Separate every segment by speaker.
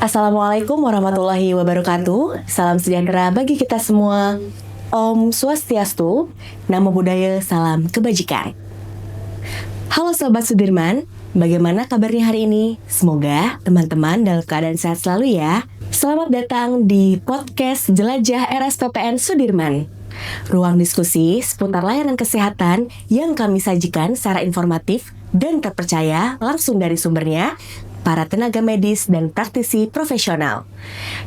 Speaker 1: Assalamualaikum warahmatullahi wabarakatuh. Salam sejahtera bagi kita semua. Om Swastiastu, Namo Buddhaya, salam kebajikan. Halo Sobat Sudirman, bagaimana kabarnya hari ini? Semoga teman-teman dalam keadaan sehat selalu ya. Selamat datang di podcast Jelajah RSPPN Sudirman, ruang diskusi seputar layanan kesehatan yang kami sajikan secara informatif dan terpercaya langsung dari sumbernya, para tenaga medis dan praktisi profesional.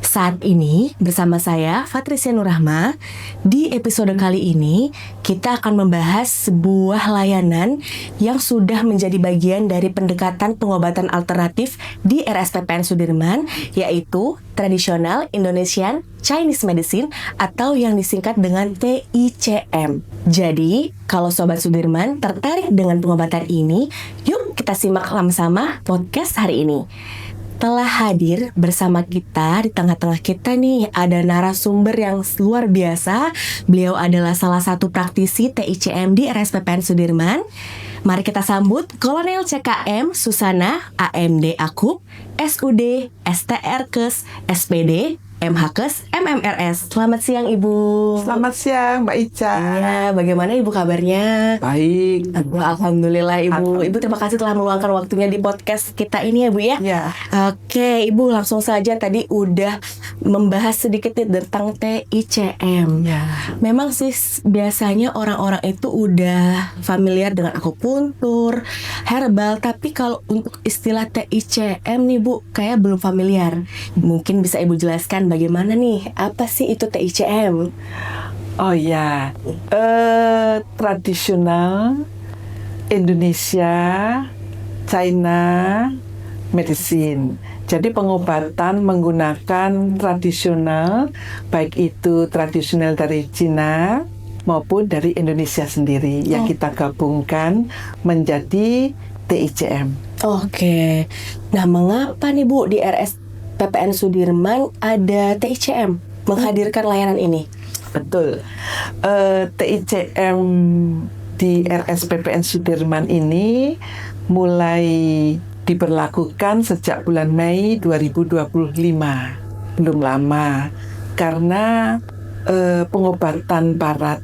Speaker 1: Saat ini bersama saya Fatricia Nurrahma. Di episode kali ini kita akan membahas sebuah layanan yang sudah menjadi bagian dari pendekatan pengobatan alternatif di RSPPN Sudirman, yaitu Traditional Indonesian Chinese Medicine atau yang disingkat dengan TICM. Jadi, kalau Sobat Sudirman tertarik dengan pengobatan ini, yuk kita simak sama-sama podcast hari ini. Telah hadir bersama kita, di tengah-tengah kita nih ada narasumber yang luar biasa. Beliau adalah salah satu praktisi TICM di RSPPN Sudirman. Mari kita sambut Kolonel CKM Susana AMD Akup, SUD, STRKes, SPD, MHkes, MMRS. Selamat siang Ibu.
Speaker 2: Selamat siang Mbak Ica.
Speaker 1: Iya, bagaimana Ibu kabarnya?
Speaker 2: Baik.
Speaker 1: Alhamdulillah Ibu. Ibu terima kasih telah meluangkan waktunya di podcast kita ini ya Bu ya.
Speaker 2: Ya.
Speaker 1: Oke, Ibu langsung saja tadi udah membahas sedikit nih tentang TICM.
Speaker 2: Ya.
Speaker 1: Memang sih biasanya orang-orang itu udah familiar dengan akupuntur, herbal, tapi kalau untuk istilah TICM nih Bu, kayak belum familiar. Mungkin bisa Ibu jelaskan bagaimana nih, apa sih itu TICM?
Speaker 2: Oh ya, tradisional Indonesia China medicine. Jadi pengobatan menggunakan tradisional, baik itu tradisional dari Cina maupun dari Indonesia sendiri yang kita gabungkan menjadi TICM.
Speaker 1: Oke. Nah, mengapa nih Bu di RSPPN Sudirman ada TICM menghadirkan layanan ini?
Speaker 2: Betul. TICM di RSPPN Sudirman ini mulai diberlakukan sejak bulan Mei 2025. Belum lama. Karena pengobatan barat,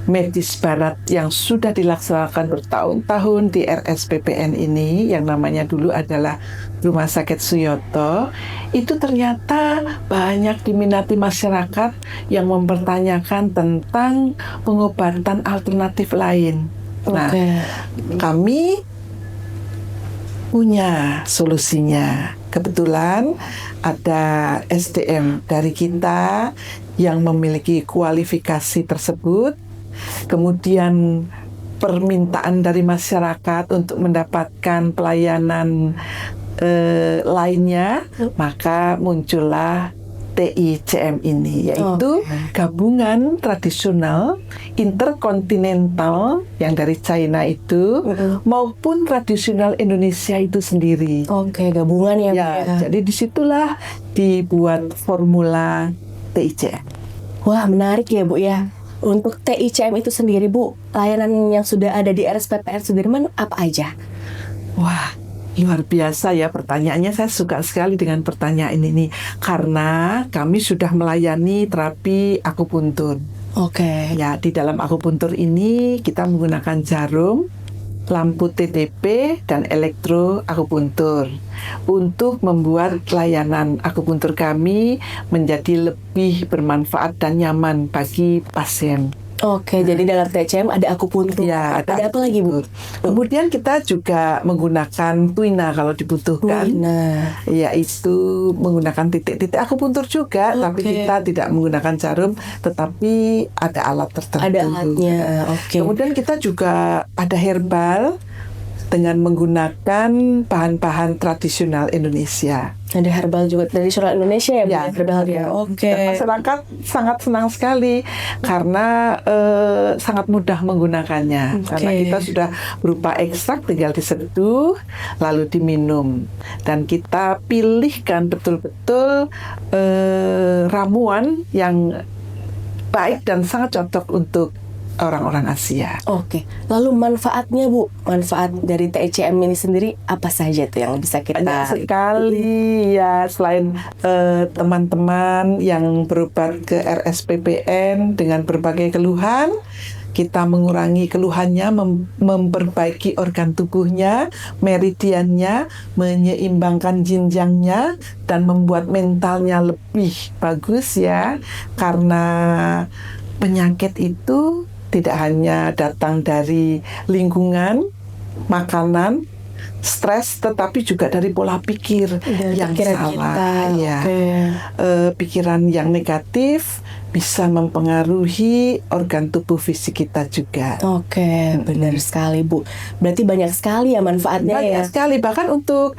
Speaker 2: medis barat yang sudah dilaksanakan bertahun-tahun di RSPPN ini, yang namanya dulu adalah Rumah Sakit Suyoto, itu ternyata banyak diminati masyarakat yang mempertanyakan tentang pengobatan alternatif lain. Nah, kami punya solusinya. Kebetulan ada SDM dari kita yang memiliki kualifikasi tersebut. Kemudian permintaan dari masyarakat untuk mendapatkan pelayanan lainnya, maka muncullah TICM ini, yaitu gabungan tradisional interkontinental yang dari China itu maupun tradisional Indonesia itu sendiri.
Speaker 1: Oke, gabungan ya, Bu ya.
Speaker 2: Jadi disitulah dibuat formula TICM.
Speaker 1: Wah, menarik ya Bu ya. Untuk TICM itu sendiri Bu, layanan yang sudah ada di RSPPN Sudirman apa aja?
Speaker 2: Wah, luar biasa ya pertanyaannya. Saya suka sekali dengan pertanyaan ini karena kami sudah melayani terapi akupuntur.
Speaker 1: Oke.
Speaker 2: Ya, di dalam akupuntur ini kita menggunakan jarum, lampu TTP, dan elektroakupuntur untuk membuat layanan akupuntur kami menjadi lebih bermanfaat dan nyaman bagi pasien.
Speaker 1: Oke, jadi dalam TICM ada akupuntur.
Speaker 2: Ya,
Speaker 1: ada apa lagi Bu?
Speaker 2: Kemudian kita juga menggunakan tuina kalau dibutuhkan. Yaitu menggunakan titik-titik akupuntur juga, tapi kita tidak menggunakan jarum, tetapi ada alat tertentu.
Speaker 1: Ada alatnya. Oke.
Speaker 2: Kemudian kita juga ada herbal dengan menggunakan bahan-bahan tradisional Indonesia.
Speaker 1: Ada herbal juga tradisional Indonesia ya, Bu?
Speaker 2: Ya,
Speaker 1: Herbal ya. Oke.
Speaker 2: Dan masyarakat sangat senang sekali karena sangat mudah menggunakannya. Karena kita sudah berupa ekstrak, tinggal diseduh lalu diminum. Dan kita pilihkan betul-betul ramuan yang baik dan sangat cocok untuk orang-orang Asia.
Speaker 1: Oke, lalu manfaatnya Bu, manfaat dari TICM ini sendiri apa saja tuh yang bisa kita?
Speaker 2: Banyak sekali ya, selain teman-teman yang berobat ke RSPPN dengan berbagai keluhan, kita mengurangi keluhannya, memperbaiki organ tubuhnya, meridiannya, menyeimbangkan jenjangnya, dan membuat mentalnya lebih bagus ya. Karena penyakit itu tidak hanya datang dari lingkungan, makanan, stres, tetapi juga dari pola pikir yang salah.
Speaker 1: Kita.
Speaker 2: Ya.
Speaker 1: Okay.
Speaker 2: Pikiran yang negatif bisa mempengaruhi organ tubuh fisik kita juga.
Speaker 1: Oke, benar sekali Bu. Berarti banyak sekali ya manfaatnya ya.
Speaker 2: Banyak sekali, bahkan untuk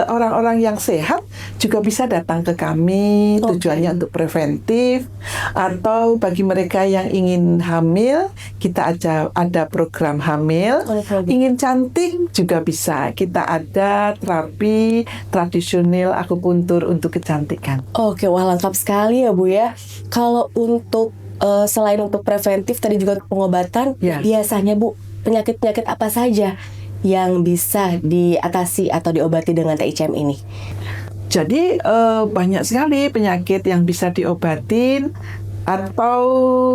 Speaker 2: orang-orang yang sehat juga bisa datang ke kami. Tujuannya untuk preventif, atau bagi mereka yang ingin hamil, kita ada program hamil. Ingin cantik juga bisa. Kita ada terapi tradisional akupuntur untuk kecantikan.
Speaker 1: Oke, wah lengkap sekali ya Bu ya. Kalau untuk selain untuk preventif tadi juga untuk pengobatan, biasanya Bu, penyakit-penyakit apa saja yang bisa diatasi atau diobati dengan TICM ini?
Speaker 2: Jadi banyak sekali penyakit yang bisa diobatin atau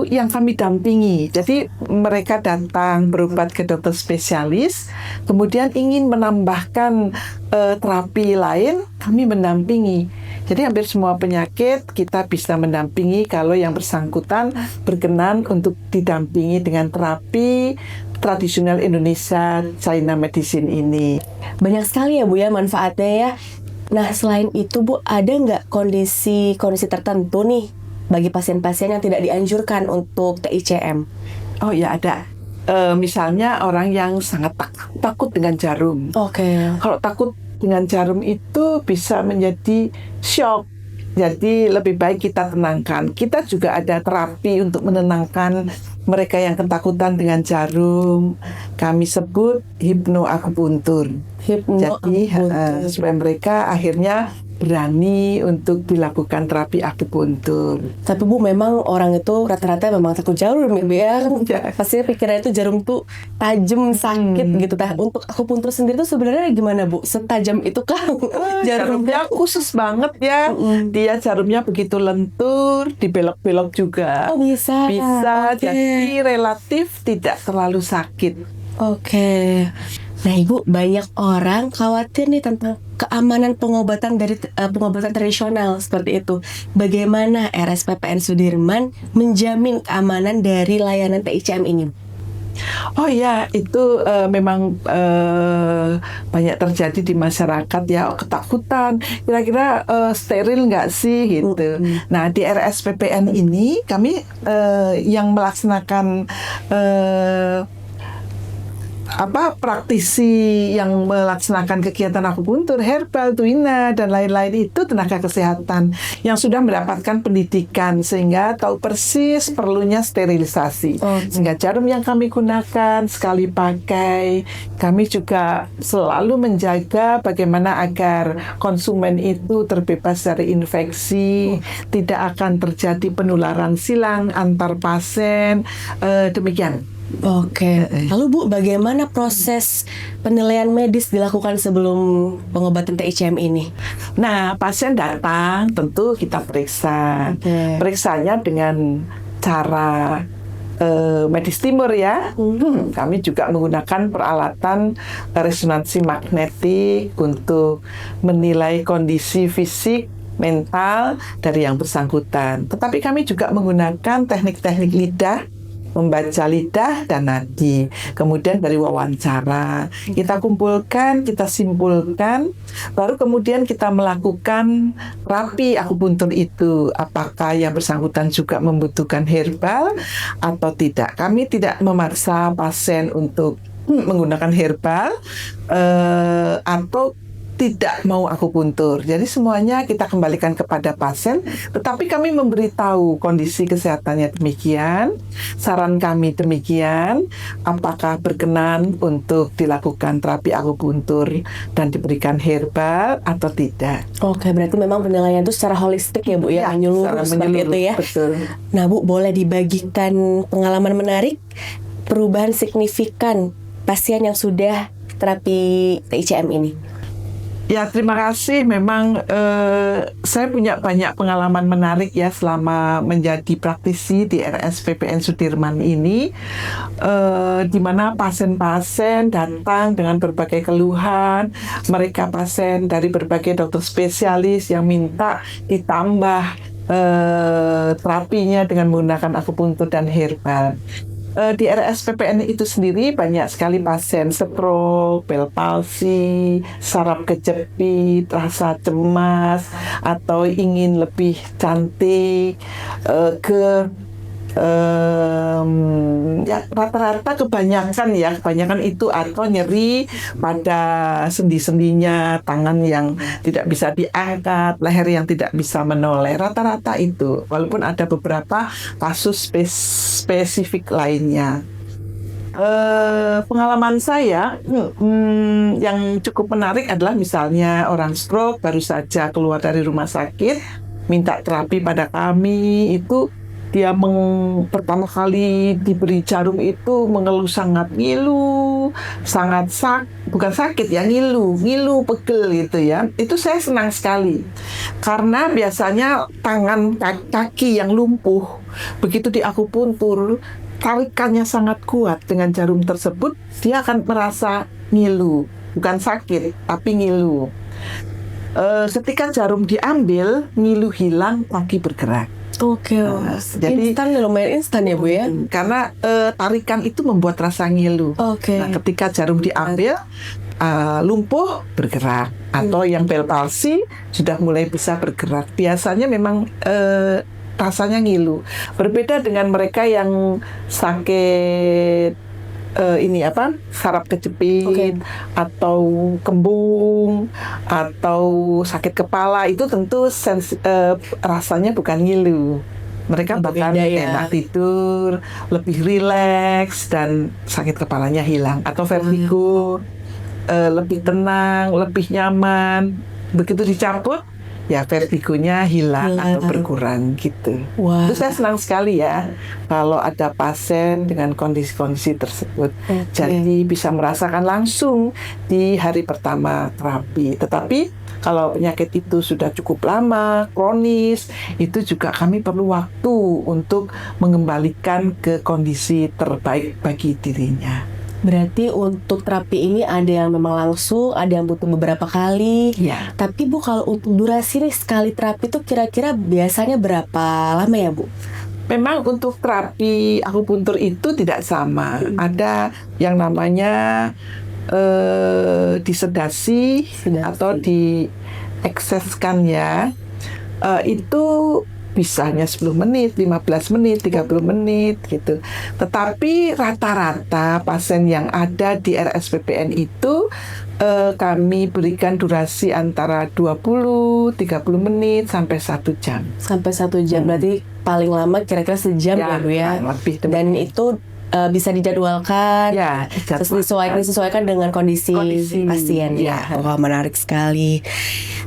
Speaker 2: yang kami dampingi. Jadi mereka datang berobat ke dokter spesialis, kemudian ingin menambahkan terapi lain, kami mendampingi. Jadi hampir semua penyakit kita bisa mendampingi kalau yang bersangkutan berkenan untuk didampingi dengan terapi tradisional Indonesia China Medicine ini.
Speaker 1: Banyak sekali ya Bu ya manfaatnya ya. Nah selain itu Bu, ada nggak kondisi tertentu nih bagi pasien-pasien yang tidak dianjurkan untuk TICM?
Speaker 2: Oh ya, ada. Misalnya orang yang sangat takut dengan jarum.
Speaker 1: Oke.
Speaker 2: Kalau takut dengan jarum itu bisa menjadi shock. Jadi lebih baik kita tenangkan. Kita juga ada terapi untuk menenangkan mereka yang ketakutan dengan jarum. Kami sebut hipnoakupuntur. Jadi supaya mereka akhirnya berani untuk dilakukan terapi akupuntur.
Speaker 1: Tapi Bu, memang orang itu rata-rata memang takut jarum ya. Pastinya pikirannya itu jarum tuh tajam, sakit gitu. Nah, untuk akupuntur sendiri tuh sebenarnya gimana Bu? Setajam itu kah
Speaker 2: jarumnya? Khusus banget ya. Dia jarumnya begitu lentur, dibelok-belok juga.
Speaker 1: Oh bisa.
Speaker 2: Bisa, jadi relatif tidak terlalu sakit.
Speaker 1: Oke. Nah Ibu, banyak orang khawatir nih tentang keamanan pengobatan dari pengobatan tradisional seperti itu. Bagaimana RSPPN Sudirman menjamin keamanan dari layanan TICM ini?
Speaker 2: Oh ya, itu memang banyak terjadi di masyarakat ya, ketakutan. Kira-kira steril nggak sih gitu. Nah di RSPPN ini kami yang melaksanakan praktisi yang melaksanakan kegiatan akupuntur, herbal, tuina, dan lain-lain itu tenaga kesehatan yang sudah mendapatkan pendidikan sehingga tahu persis perlunya sterilisasi. Sehingga jarum yang kami gunakan sekali pakai, kami juga selalu menjaga bagaimana agar konsumen itu terbebas dari infeksi, tidak akan terjadi penularan silang antar pasien, demikian.
Speaker 1: Oke. Lalu Bu, bagaimana proses penilaian medis dilakukan sebelum pengobatan TICM ini?
Speaker 2: Nah, pasien datang, tentu kita periksa. Periksanya dengan cara medis timur ya. Kami juga menggunakan peralatan resonansi magnetik untuk menilai kondisi fisik, mental dari yang bersangkutan. Tetapi kami juga menggunakan teknik-teknik lidah, membaca lidah dan nadi. Kemudian dari wawancara kita kumpulkan, kita simpulkan, baru kemudian kita melakukan terapi akupuntur itu. Apakah yang bersangkutan juga membutuhkan herbal atau tidak. Kami tidak memaksa pasien untuk menggunakan herbal atau tidak mau akupuntur. Jadi semuanya kita kembalikan kepada pasien, tetapi kami memberitahu kondisi kesehatannya demikian, saran kami demikian, apakah berkenan untuk dilakukan terapi akupuntur dan diberikan herbal atau tidak.
Speaker 1: Oke, berarti memang penilaian itu secara holistik ya Bu ya, menyeluruh
Speaker 2: secara
Speaker 1: seperti itu
Speaker 2: menyeluruh,
Speaker 1: ya.
Speaker 2: betul.
Speaker 1: Nah Bu, boleh dibagikan pengalaman menarik, perubahan signifikan pasien yang sudah terapi TICM ini?
Speaker 2: Ya, terima kasih. Memang saya punya banyak pengalaman menarik ya selama menjadi praktisi di RSPPN Sudirman ini, di mana pasien-pasien datang dengan berbagai keluhan. Mereka pasien dari berbagai dokter spesialis yang minta ditambah terapinya dengan menggunakan akupuntur dan herbal. Di RSPPN itu sendiri banyak sekali pasien stroke, bel palsi, saraf kejepit, rasa cemas, atau ingin lebih cantik, ya rata-rata kebanyakan itu atau nyeri pada sendi-sendinya, tangan yang tidak bisa diangkat, leher yang tidak bisa menoleh, rata-rata itu, walaupun ada beberapa kasus spesifik lainnya. Pengalaman saya yang cukup menarik adalah misalnya orang stroke baru saja keluar dari rumah sakit minta terapi pada kami, itu dia pertama kali diberi jarum itu mengeluh sangat ngilu, sangat bukan sakit ya, ngilu pegel gitu ya. Itu saya senang sekali karena biasanya tangan kaki yang lumpuh begitu diakupuntur, tarikannya sangat kuat dengan jarum tersebut, dia akan merasa ngilu, bukan sakit tapi ngilu. Ketika jarum diambil, ngilu hilang, kaki bergerak.
Speaker 1: Oke,
Speaker 2: jadi
Speaker 1: lumayan instan ya Bu ya?
Speaker 2: Karena tarikan itu membuat rasa ngilu.
Speaker 1: Oke.
Speaker 2: Nah, ketika jarum diambil, lumpuh bergerak, atau yang bel palsi sudah mulai bisa bergerak. Biasanya memang rasanya ngilu. Berbeda dengan mereka yang sakit saraf kejepit, atau kembung, atau sakit kepala, itu tentu rasanya bukan ngilu. Mereka bahkan enak tidur, lebih rileks, dan sakit kepalanya hilang. Atau vertigo, lebih tenang, lebih nyaman. Begitu dicabut, ya vertigonya hilang atau berkurang gitu.
Speaker 1: Wow.
Speaker 2: Itu saya senang sekali ya kalau ada pasien dengan kondisi-kondisi tersebut. Jadi bisa merasakan langsung di hari pertama terapi. Tetapi kalau penyakit itu sudah cukup lama, kronis, itu juga kami perlu waktu untuk mengembalikan ke kondisi terbaik bagi dirinya.
Speaker 1: Berarti untuk terapi ini ada yang memang langsung, ada yang butuh beberapa kali.
Speaker 2: Ya.
Speaker 1: Tapi Bu, kalau untuk durasi nih sekali terapi itu kira-kira biasanya berapa lama ya Bu?
Speaker 2: Memang untuk terapi akupuntur itu tidak sama. Ada yang namanya disedasi atau diekseskan ya. Itu bisa hanya 10 menit, 15 menit, 30 menit gitu. Tetapi rata-rata pasien yang ada di RSPPN itu kami berikan durasi antara 20, 30 menit sampai 1 jam.
Speaker 1: Sampai 1 jam, berarti paling lama kira-kira sejam ya Bu ya.
Speaker 2: Lebih.
Speaker 1: Dan itu bisa dijadwalkan, disesuaikan dengan kondisi pasien ya. Wah, menarik sekali.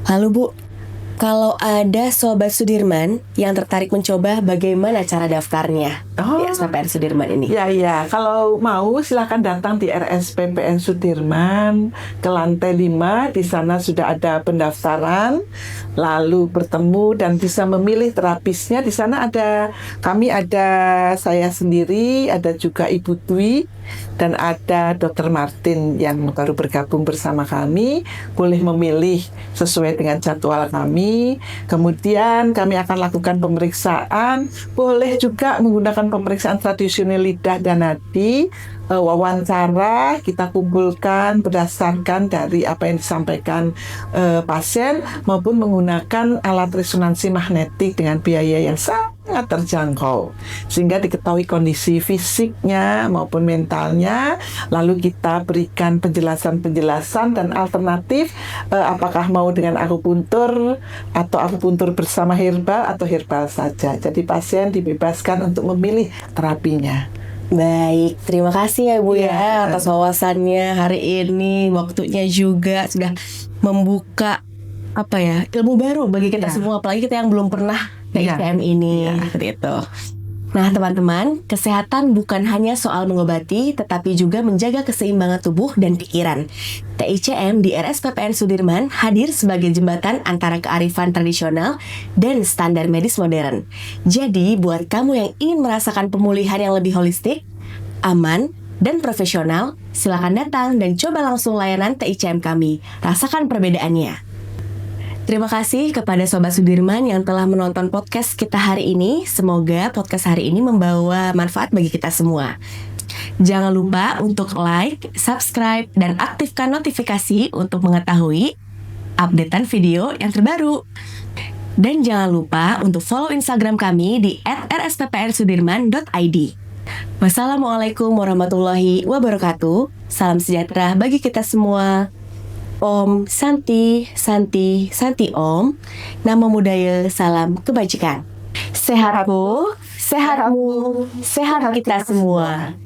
Speaker 1: Lalu Bu, kalau ada Sobat Sudirman yang tertarik mencoba, bagaimana cara daftarnya di RSPPN Sudirman ini?
Speaker 2: Ya, kalau mau silakan datang di RSPPN Sudirman ke lantai 5. Di sana sudah ada pendaftaran, lalu bertemu dan bisa memilih terapisnya. Di sana kami ada saya sendiri, ada juga Ibu Dwi, dan ada Dr. Martin yang baru bergabung bersama kami. Boleh memilih sesuai dengan jadwal kami. Kemudian kami akan lakukan pemeriksaan. Boleh juga menggunakan pemeriksaan tradisional lidah dan nadi, wawancara kita kumpulkan berdasarkan dari apa yang disampaikan pasien maupun menggunakan alat resonansi magnetik dengan biaya yang sangat terjangkau sehingga diketahui kondisi fisiknya maupun mentalnya, lalu kita berikan penjelasan dan alternatif apakah mau dengan akupuntur atau akupuntur bersama herbal atau herbal saja. Jadi pasien dibebaskan untuk memilih terapinya.
Speaker 1: Baik, terima kasih ya Bu ya atas wawasannya hari ini, waktunya juga sudah membuka ilmu baru bagi kita semua, apalagi kita yang belum pernah ke ICM ini, seperti itu. Nah teman-teman, kesehatan bukan hanya soal mengobati, tetapi juga menjaga keseimbangan tubuh dan pikiran. TICM di RSPPN Sudirman hadir sebagai jembatan antara kearifan tradisional dan standar medis modern. Jadi, buat kamu yang ingin merasakan pemulihan yang lebih holistik, aman, dan profesional, silakan datang dan coba langsung layanan TICM kami. Rasakan perbedaannya. Terima kasih kepada Sobat Sudirman yang telah menonton podcast kita hari ini. Semoga podcast hari ini membawa manfaat bagi kita semua. Jangan lupa untuk like, subscribe, dan aktifkan notifikasi untuk mengetahui updatean video yang terbaru. Dan jangan lupa untuk follow Instagram kami di @rspprsudirman.id. Wassalamualaikum warahmatullahi wabarakatuh. Salam sejahtera bagi kita semua. Om Santi, Santi, Santi Om. Namo Buddhaya, salam kebajikan. Sehatku, sehatmu, sehat kita semua.